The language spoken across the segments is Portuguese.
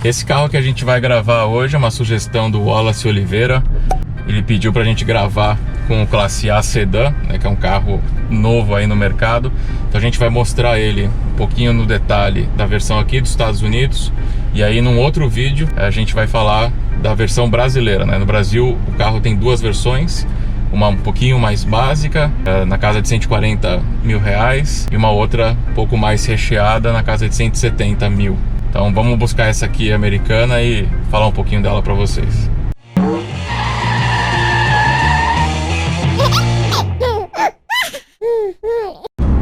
Esse carro que a gente vai gravar hoje é uma sugestão do Wallace Oliveira. Ele pediu pra gente gravar com o Classe A Sedan, né, que é um carro novo aí no mercado. Então a gente vai mostrar ele um pouquinho no detalhe da versão aqui dos Estados Unidos. E aí num outro vídeo a gente vai falar da versão brasileira, né? No Brasil o carro tem duas versões. Uma um pouquinho mais básica, na casa de 140 mil reais, e uma outra um pouco mais recheada, na casa de 170 mil. Então vamos buscar essa aqui americana e falar um pouquinho dela para vocês.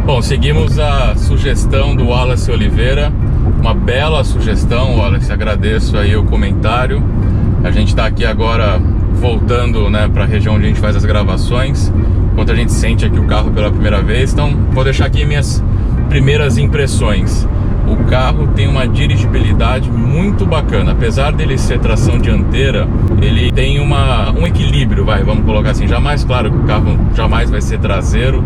Bom, seguimos a sugestão do Wallace Oliveira. Uma bela sugestão, Wallace, agradeço aí o comentário. A gente está aqui agora voltando, né, para a região onde a gente faz as gravações, enquanto a gente sente aqui o carro pela primeira vez. Então vou deixar aqui minhas primeiras impressões. O carro tem uma dirigibilidade muito bacana, apesar dele ser tração dianteira, ele tem um equilíbrio, vamos colocar assim. Jamais, claro que o carro jamais vai ser traseiro,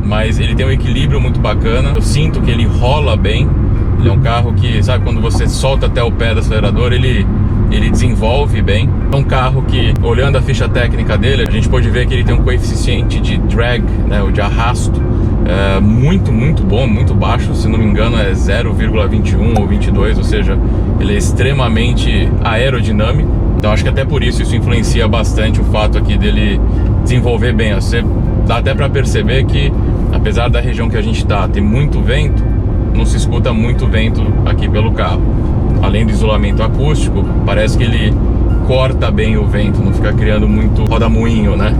mas ele tem um equilíbrio muito bacana. Eu sinto que ele rola bem. Ele é um carro que, sabe, quando você solta até o pé do acelerador, ele desenvolve bem. É um carro que, olhando a ficha técnica dele, a gente pode ver que ele tem um coeficiente de drag, né, ou de arrasto, muito bom, muito baixo. Se não me engano é 0,21 ou 22, ou seja, ele é extremamente aerodinâmico. Então acho que até por isso influencia bastante o fato aqui dele desenvolver bem. Você dá até para perceber que, apesar da região que a gente está ter muito vento, não se escuta muito vento aqui pelo carro. Além do isolamento acústico, parece que ele corta bem o vento, não fica criando muito rodamuinho, né,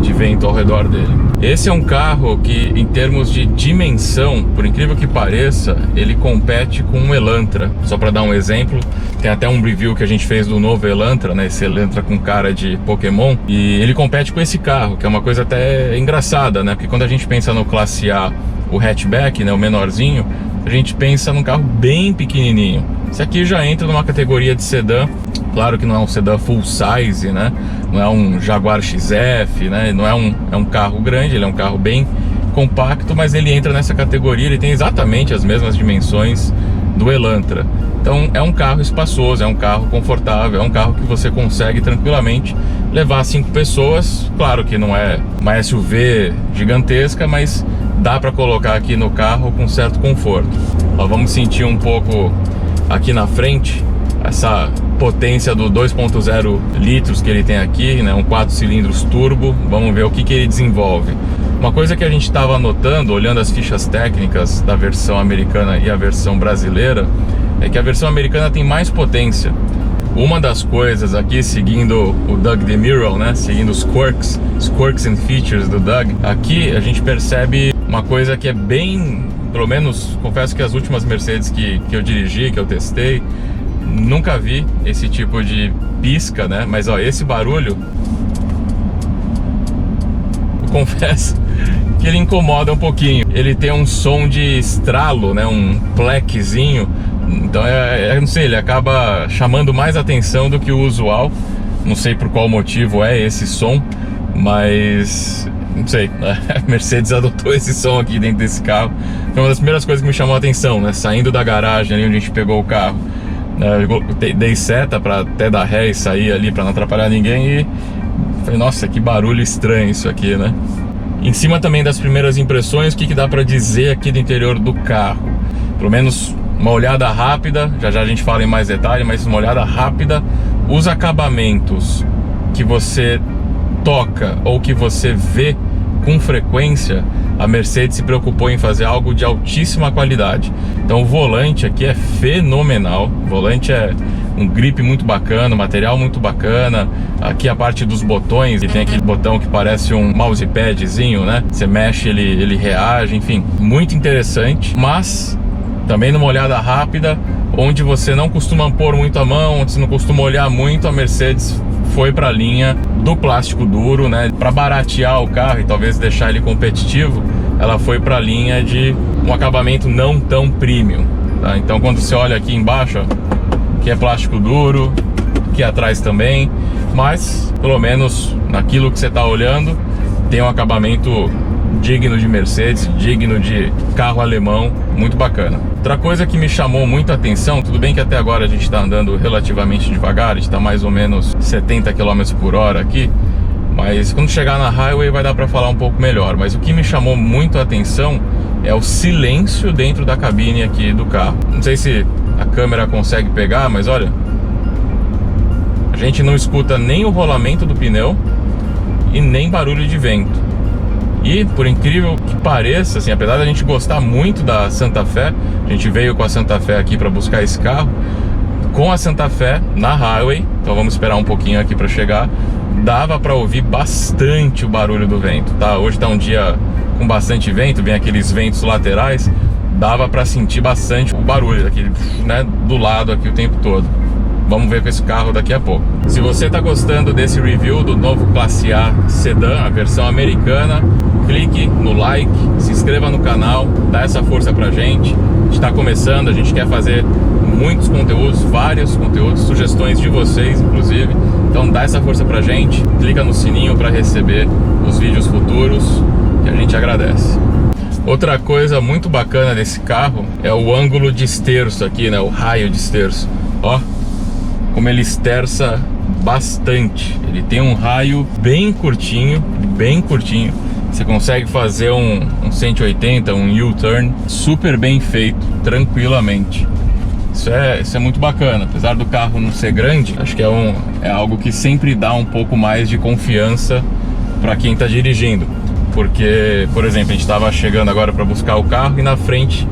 de vento ao redor dele. Esse é um carro que, em termos de dimensão, por incrível que pareça, ele compete com um Elantra. Só para dar um exemplo, tem até um review que a gente fez do novo Elantra, né, esse Elantra com cara de Pokémon, e ele compete com esse carro, que é uma coisa até engraçada, né, porque quando a gente pensa no Classe A, o hatchback, né, o menorzinho, a gente pensa num carro bem pequenininho. Esse aqui já entra numa categoria de sedã. Claro que não é um sedã full size, né? Não é um Jaguar XF, né? Não é um carro grande, ele é um carro bem compacto, mas ele entra nessa categoria. Ele tem exatamente as mesmas dimensões do Elantra. Então é um carro espaçoso, é um carro confortável, é um carro que você consegue tranquilamente levar 5 pessoas. Claro que não é uma SUV gigantesca, mas dá para colocar aqui no carro com certo conforto. Ó, vamos sentir um pouco aqui na frente essa potência do 2.0 litros que ele tem aqui, né? Um 4 cilindros turbo. Vamos ver o que ele desenvolve. Uma coisa que a gente estava notando, olhando as fichas técnicas da versão americana e a versão brasileira, é que a versão americana tem mais potência. Uma das coisas aqui, seguindo o Doug DeMuro, né, seguindo os quirks and features do Doug, aqui a gente percebe uma coisa que é bem, pelo menos confesso que as últimas Mercedes que eu dirigi, que eu testei, nunca vi esse tipo de pisca, né? Mas ó, esse barulho, eu confesso que ele incomoda um pouquinho. Ele tem um som de estralo, né? Um plequezinho. Então não sei, ele acaba chamando mais atenção do que o usual. Não sei por qual motivo é esse som, mas não sei, a Mercedes adotou esse som aqui dentro desse carro. Foi uma das primeiras coisas que me chamou a atenção, né? Saindo da garagem ali onde a gente pegou o carro, eu dei seta para até dar ré e sair ali para não atrapalhar ninguém, e falei, nossa, que barulho estranho isso aqui, né? Em cima também das primeiras impressões, o que dá para dizer aqui do interior do carro? Pelo menos uma olhada rápida, já a gente fala em mais detalhe, mas uma olhada rápida. Os acabamentos que você toca ou que você vê com frequência, a Mercedes se preocupou em fazer algo de altíssima qualidade. Então o volante aqui é fenomenal. O volante é um grip muito bacana, material muito bacana. Aqui a parte dos botões, e tem aquele botão que parece um mousepadzinho, né? Você mexe, ele reage, enfim, muito interessante. Mas também numa olhada rápida, onde você não costuma pôr muito a mão, onde você não costuma olhar muito, a Mercedes foi para a linha do plástico duro, né? Para baratear o carro e talvez deixar ele competitivo, ela foi para a linha de um acabamento não tão premium, tá? Então quando você olha aqui embaixo, ó, que é plástico duro, aqui atrás também, mas pelo menos naquilo que você está olhando, tem um acabamento digno de Mercedes, digno de carro alemão, muito bacana. Outra coisa que me chamou muito a atenção, tudo bem que até agora a gente está andando relativamente devagar, a gente está mais ou menos 70 km por hora aqui, mas quando chegar na highway vai dar para falar um pouco melhor. Mas o que me chamou muito a atenção é o silêncio dentro da cabine aqui do carro. Não sei se a câmera consegue pegar, mas olha, a gente não escuta nem o rolamento do pneu e nem barulho de vento. E, por incrível que pareça, assim, apesar da gente gostar muito da Santa Fe, a gente veio com a Santa Fe aqui para buscar esse carro, com a Santa Fe na highway, então vamos esperar um pouquinho aqui para chegar, dava para ouvir bastante o barulho do vento, tá? Hoje tá um dia com bastante vento, vem aqueles ventos laterais, dava para sentir bastante o barulho aqui, né, do lado aqui o tempo todo. Vamos ver com esse carro daqui a pouco. Se você está gostando desse review do novo Classe A Sedan, a versão americana, clique no like, se inscreva no canal, dá essa força pra gente. A gente está começando, a gente quer fazer muitos conteúdos, vários conteúdos, sugestões de vocês inclusive. Então dá essa força pra gente, clica no sininho para receber os vídeos futuros, que a gente agradece. Outra coisa muito bacana desse carro é o ângulo de esterço aqui, né? O raio de esterço. Ó, como ele esterça bastante. Ele tem um raio bem curtinho, bem curtinho. Você consegue fazer um 180, um U-turn super bem feito, tranquilamente. Isso é muito bacana. Apesar do carro não ser grande, acho que é algo que sempre dá um pouco mais de confiança para quem está dirigindo. Porque, por exemplo, a gente estava chegando agora para buscar o carro e na frente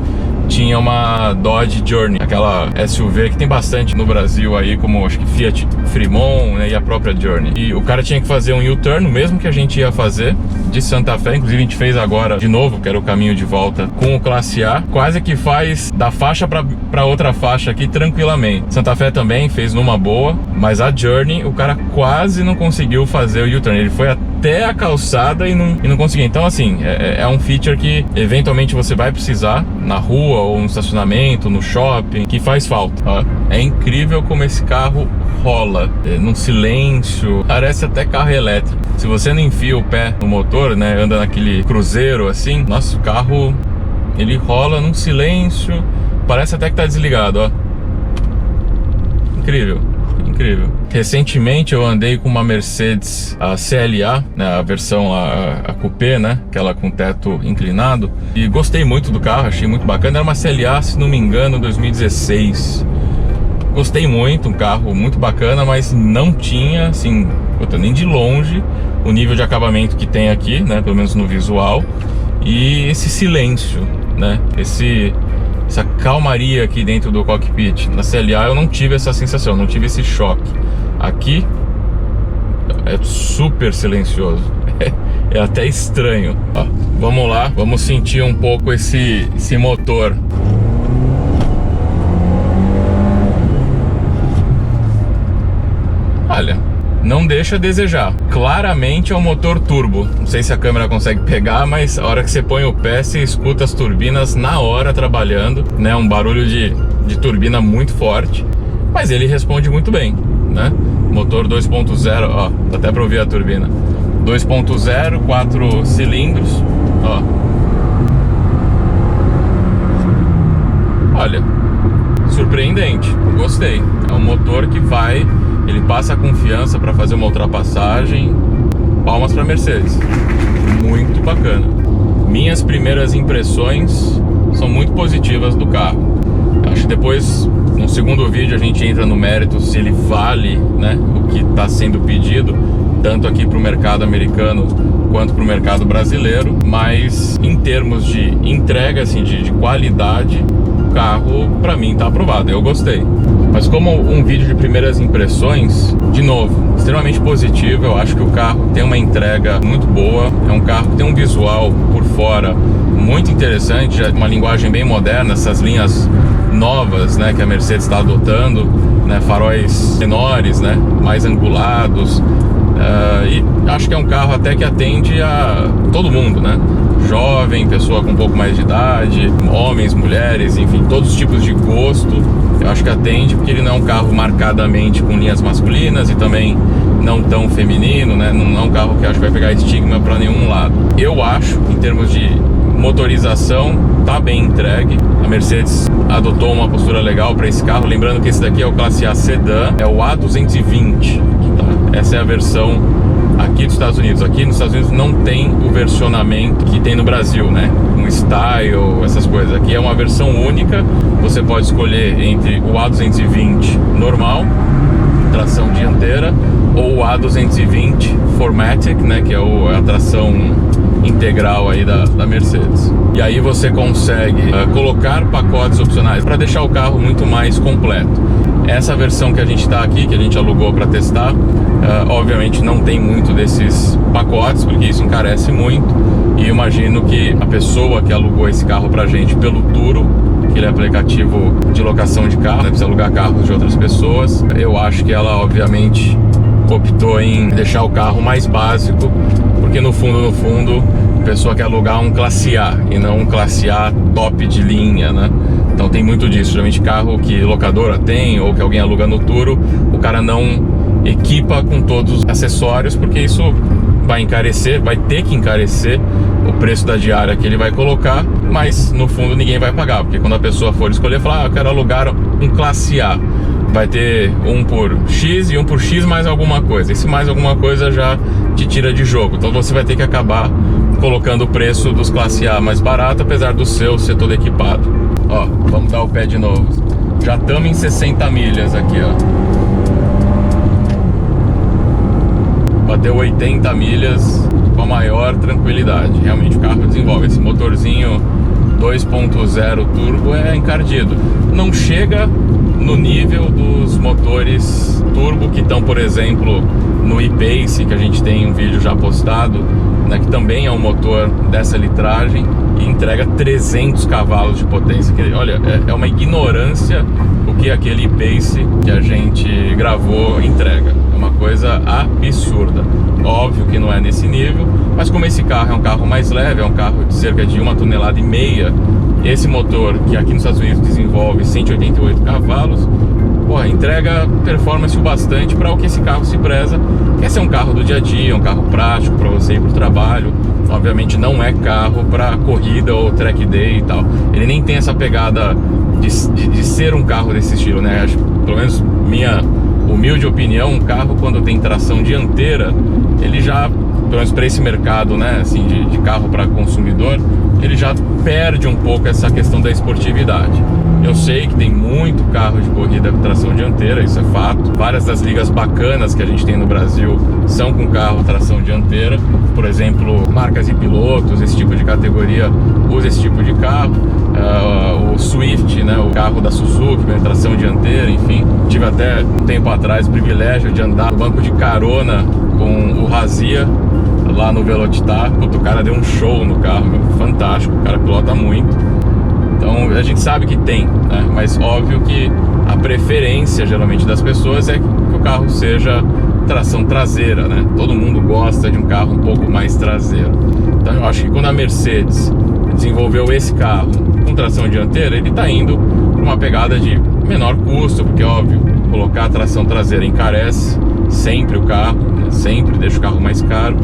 tinha uma Dodge Journey, aquela SUV que tem bastante no Brasil aí, como acho que Fiat Fremont, né, e a própria Journey. E o cara tinha que fazer um U-turn, mesmo que a gente ia fazer de Santa Fe, inclusive a gente fez agora de novo, que era o caminho de volta com o Classe A, quase que faz da faixa para outra faixa aqui tranquilamente. Santa Fe também fez numa boa, mas a Journey o cara quase não conseguiu fazer o U-turn, ele foi até a calçada e não conseguiu. Então assim, é um feature que eventualmente você vai precisar na rua ou no estacionamento, no shopping, que faz falta. Ó, é incrível como esse carro rola, num silêncio, parece até carro elétrico. Se você não enfia o pé no motor, né, anda naquele cruzeiro assim, nosso carro, ele rola num silêncio, parece até que tá desligado, ó. Incrível. Incrível. Recentemente eu andei com uma Mercedes, a CLA, né, a versão a coupé, né, aquela com teto inclinado, e gostei muito do carro, achei muito bacana. Era uma CLA, se não me engano, 2016. Gostei muito, um carro muito bacana, mas não tinha, assim, nem de longe o nível de acabamento que tem aqui, né, pelo menos no visual, e esse silêncio, né, essa calmaria aqui dentro do cockpit. Na CLA eu não tive essa sensação, não tive esse choque. Aqui é super silencioso, é até estranho. Ó, vamos lá, vamos sentir um pouco esse motor. Olha, não deixa a desejar. Claramente é um motor turbo. Não sei se a câmera consegue pegar, mas a hora que você põe o pé, você escuta as turbinas na hora trabalhando, né? Um barulho de turbina muito forte, mas ele responde muito bem, né? Motor 2.0, ó, dá até para ouvir a turbina. 2.0, 4 cilindros, ó. Olha, surpreendente, gostei. É um motor que ele passa a confiança para fazer uma ultrapassagem. Palmas para Mercedes, muito bacana. Minhas primeiras impressões são muito positivas do carro. Acho que depois, no segundo vídeo, a gente entra no mérito se ele vale, né, o que está sendo pedido, tanto aqui para o mercado americano quanto para o mercado brasileiro. Mas em termos de entrega, assim, de qualidade, o carro para mim está aprovado, eu gostei. Mas como um vídeo de primeiras impressões, de novo, extremamente positivo. Eu acho que o carro tem uma entrega muito boa, é um carro que tem um visual por fora muito interessante, uma linguagem bem moderna, essas linhas novas, né, que a Mercedes está adotando, né, faróis menores, né, mais angulados, e acho que é um carro até que atende a todo mundo, né, jovem, pessoa com um pouco mais de idade, homens, mulheres, enfim, todos os tipos de gosto. Eu acho que atende, porque ele não é um carro marcadamente com linhas masculinas e também não tão feminino, né? Não é um carro que eu acho que vai pegar estigma para nenhum lado. Eu acho, em termos de motorização, tá bem entregue. A Mercedes adotou uma postura legal para esse carro. Lembrando que esse daqui é o Classe A Sedan, é o A220, tá? Essa é a versão aqui dos Estados Unidos. Aqui nos Estados Unidos não tem o versionamento que tem no Brasil, né? Um Style, essas coisas. Aqui é uma versão única. Você pode escolher entre o A220 normal, tração dianteira, ou o A220 4MATIC, né? Que é a tração integral aí da Mercedes. E aí você consegue colocar pacotes opcionais para deixar o carro muito mais completo. Essa versão que a gente está aqui, que a gente alugou para testar, obviamente não tem muito desses pacotes, porque isso encarece muito. E imagino que a pessoa que alugou esse carro pra gente pelo Turo, que ele é aplicativo de locação de carro, né, precisa alugar carros de outras pessoas, eu acho que ela obviamente optou em deixar o carro mais básico, porque no fundo a pessoa quer alugar um Classe A e não um Classe A top de linha, né? Então tem muito disso. Geralmente carro que locadora tem ou que alguém aluga no Turo, o cara não equipa com todos os acessórios, porque isso vai encarecer, vai ter que encarecer o preço da diária que ele vai colocar, mas no fundo ninguém vai pagar, porque quando a pessoa for escolher, falar, eu quero alugar um Classe A, vai ter um por X e um por X mais alguma coisa. Esse mais alguma coisa já te tira de jogo. Então você vai ter que acabar colocando o preço dos Classe A mais barato, apesar do seu ser todo equipado. Ó, vamos dar o pé de novo. Já estamos em 60 milhas aqui, ó. Bateu 80 milhas com a maior tranquilidade. Realmente o carro desenvolve. Esse motorzinho 2.0 turbo é encardido. Não chega no nível dos motores turbo que estão, por exemplo, no e-Pace, que a gente tem um vídeo já postado, né, que também é um motor dessa litragem e entrega 300 cavalos de potência. Olha, é uma ignorância o que aquele e-Pace que a gente gravou entrega. É uma coisa absurda. Óbvio que não é nesse nível, mas como esse carro é um carro mais leve, é um carro de cerca de 1,5 toneladas, esse motor que aqui nos Estados Unidos desenvolve 188 cavalos, entrega performance o bastante para o que esse carro se preza, que é ser um carro do dia a dia, um carro prático para você ir para o trabalho. Obviamente não é carro para corrida ou track day e tal. Ele nem tem essa pegada de ser um carro desse estilo, né? Acho, pelo menos minha humilde opinião, um carro quando tem tração dianteira, ele já, pelo menos para esse mercado, né, assim, de carro para consumidor, ele já perde um pouco essa questão da esportividade. Eu sei que tem muito carro de corrida com tração dianteira, isso é fato. Várias das ligas bacanas que a gente tem no Brasil são com carro tração dianteira. Por exemplo, marcas e pilotos, esse tipo de categoria usa esse tipo de carro. O Swift, né, o carro da Suzuki, com tração dianteira, enfim. Tive até um tempo atrás o privilégio de andar no banco de carona com o Razia lá no Velocitar. O cara deu um show no carro, fantástico, o cara pilota muito. Então a gente sabe que tem, né? Mas óbvio que a preferência geralmente das pessoas é que o carro seja tração traseira, né? Todo mundo gosta de um carro um pouco mais traseiro. Então eu acho que quando a Mercedes desenvolveu esse carro com tração dianteira, ele está indo para uma pegada de menor custo, porque óbvio, colocar a tração traseira encarece sempre o carro, né? Sempre deixa o carro mais caro.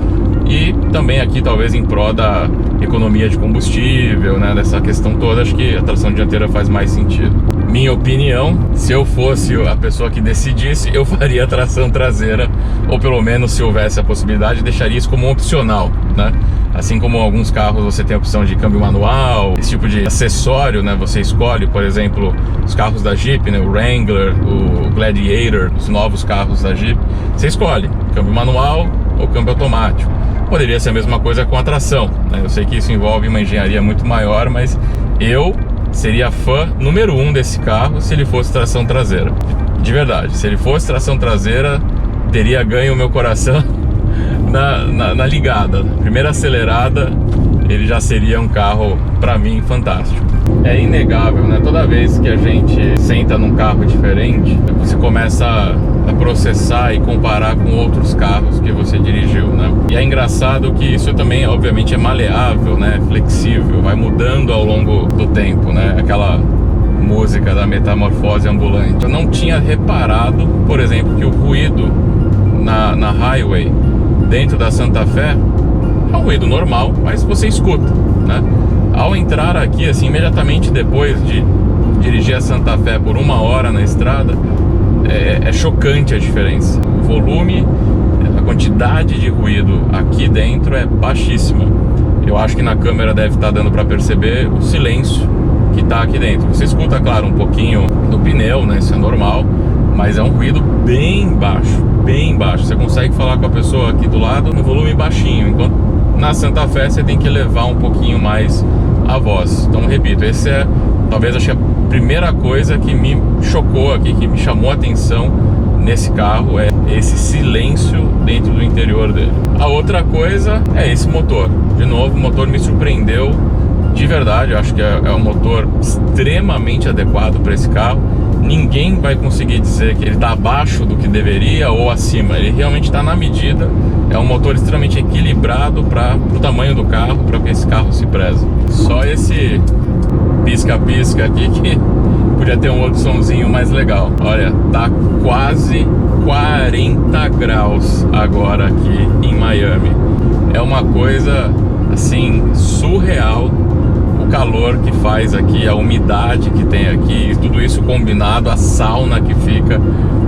E também aqui talvez em prol da economia de combustível, né, dessa questão toda, acho que a tração dianteira faz mais sentido. Minha opinião, se eu fosse a pessoa que decidisse, eu faria a tração traseira, ou pelo menos, se houvesse a possibilidade, deixaria isso como um opcional, né? Assim como alguns carros você tem a opção de câmbio manual, esse tipo de acessório, né, você escolhe, por exemplo, os carros da Jeep, né, o Wrangler, o Gladiator, os novos carros da Jeep, você escolhe câmbio manual ou câmbio automático. Poderia ser a mesma coisa com a tração, né? Eu sei que isso envolve uma engenharia muito maior, mas eu seria fã número 1 desse carro se ele fosse tração traseira. De verdade, se ele fosse tração traseira, teria ganho o meu coração na ligada. Primeira acelerada, ele já seria um carro, pra mim, fantástico. É inegável, né? Toda vez que a gente senta num carro diferente, você começa a processar e comparar com outros carros que você dirigiu, né? E é engraçado que isso também, obviamente, é maleável, né? Flexível, vai mudando ao longo do tempo, né? Aquela música da Metamorfose Ambulante. Eu não tinha reparado, por exemplo, que o ruído na highway dentro da Santa Fé, é um ruído normal, mas você escuta, né? Ao entrar aqui, assim, imediatamente depois de dirigir a Santa Fé por 1 hora na estrada, é chocante a diferença. O volume, a quantidade de ruído aqui dentro é baixíssima. Eu acho que na câmera deve estar dando para perceber o silêncio que está aqui dentro. Você escuta, claro, um pouquinho do pneu, né? Isso é normal, mas é um ruído bem baixo, bem baixo. Você consegue falar com a pessoa aqui do lado no volume baixinho, enquanto na Santa Fé você tem que elevar um pouquinho mais a voz. Então, repito, esse é, talvez, acho que a primeira coisa que me chocou aqui, que me chamou a atenção nesse carro, é esse silêncio dentro do interior dele. A outra coisa é esse motor. De novo, o motor me surpreendeu de verdade. Eu acho que é um motor extremamente adequado para esse carro. Ninguém vai conseguir dizer que ele está abaixo do que deveria ou acima. Ele realmente está na medida. É um motor extremamente equilibrado para o tamanho do carro, para o que esse carro se preza. Só esse pisca-pisca aqui que podia ter um outro sonzinho mais legal. Olha, tá quase 40 graus agora aqui em Miami. É uma coisa assim surreal o calor que faz aqui, a umidade que tem aqui, tudo isso combinado, a sauna que fica.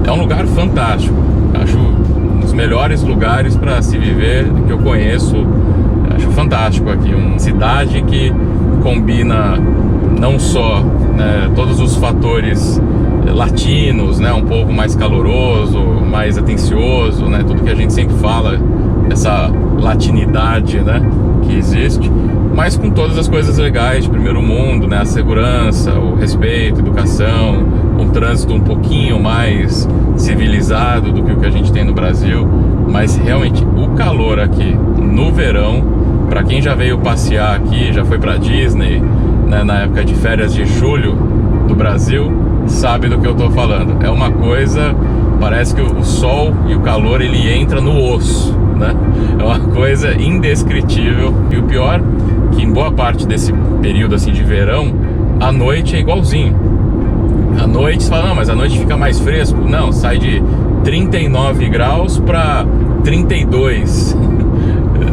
É um lugar fantástico. Acho um dos melhores lugares para se viver que eu conheço. Acho fantástico aqui, uma cidade que combina não só, né, todos os fatores latinos, né, um povo mais caloroso, mais atencioso, né, tudo que a gente sempre fala, essa latinidade, né, que existe, mas com todas as coisas legais de primeiro mundo, né, a segurança, o respeito, a educação, um trânsito um pouquinho mais civilizado do que o que a gente tem no Brasil. Mas realmente o calor aqui no verão, para quem já veio passear aqui, já foi para Disney, né, na época de férias de julho do Brasil, sabe do que eu tô falando. É uma coisa, parece que o sol e o calor ele entra no osso, né? É uma coisa indescritível. E o pior, que em boa parte desse período assim de verão, a noite é igualzinho. À noite você fala, não, mas a noite fica mais fresco. Não, sai de 39 graus para 32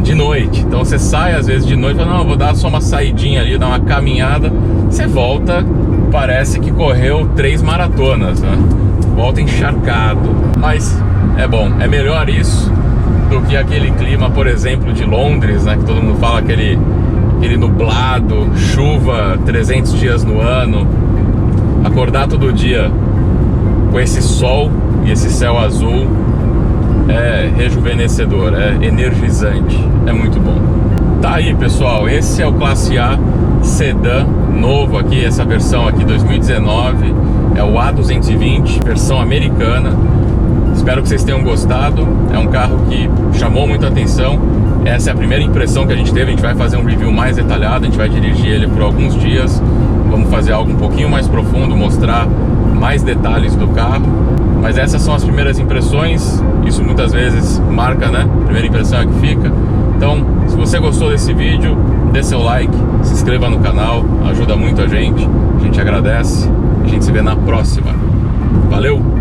de noite. Então você sai às vezes de noite e fala, não, vou dar só uma saidinha ali, dar uma caminhada. Você volta, parece que correu 3 maratonas, né? Volta encharcado. Mas é bom, é melhor isso do que aquele clima, por exemplo, de Londres, né? Que todo mundo fala aquele nublado, chuva 300 dias no ano. Acordar todo dia com esse sol e esse céu azul é rejuvenescedor, é energizante, é muito bom. Tá aí, pessoal, esse é o Classe A Sedã novo aqui, essa versão aqui 2019, é o A220, versão americana. Espero que vocês tenham gostado. É um carro que chamou muita atenção. Essa é a primeira impressão que a gente teve. A gente vai fazer um review mais detalhado, a gente vai dirigir ele por alguns dias. Vamos fazer algo um pouquinho mais profundo, mostrar mais detalhes do carro. Mas essas são as primeiras impressões. Isso muitas vezes marca, né? A primeira impressão é que fica. Então, se você gostou desse vídeo, dê seu like, se inscreva no canal, ajuda muito a gente agradece. A gente se vê na próxima. Valeu!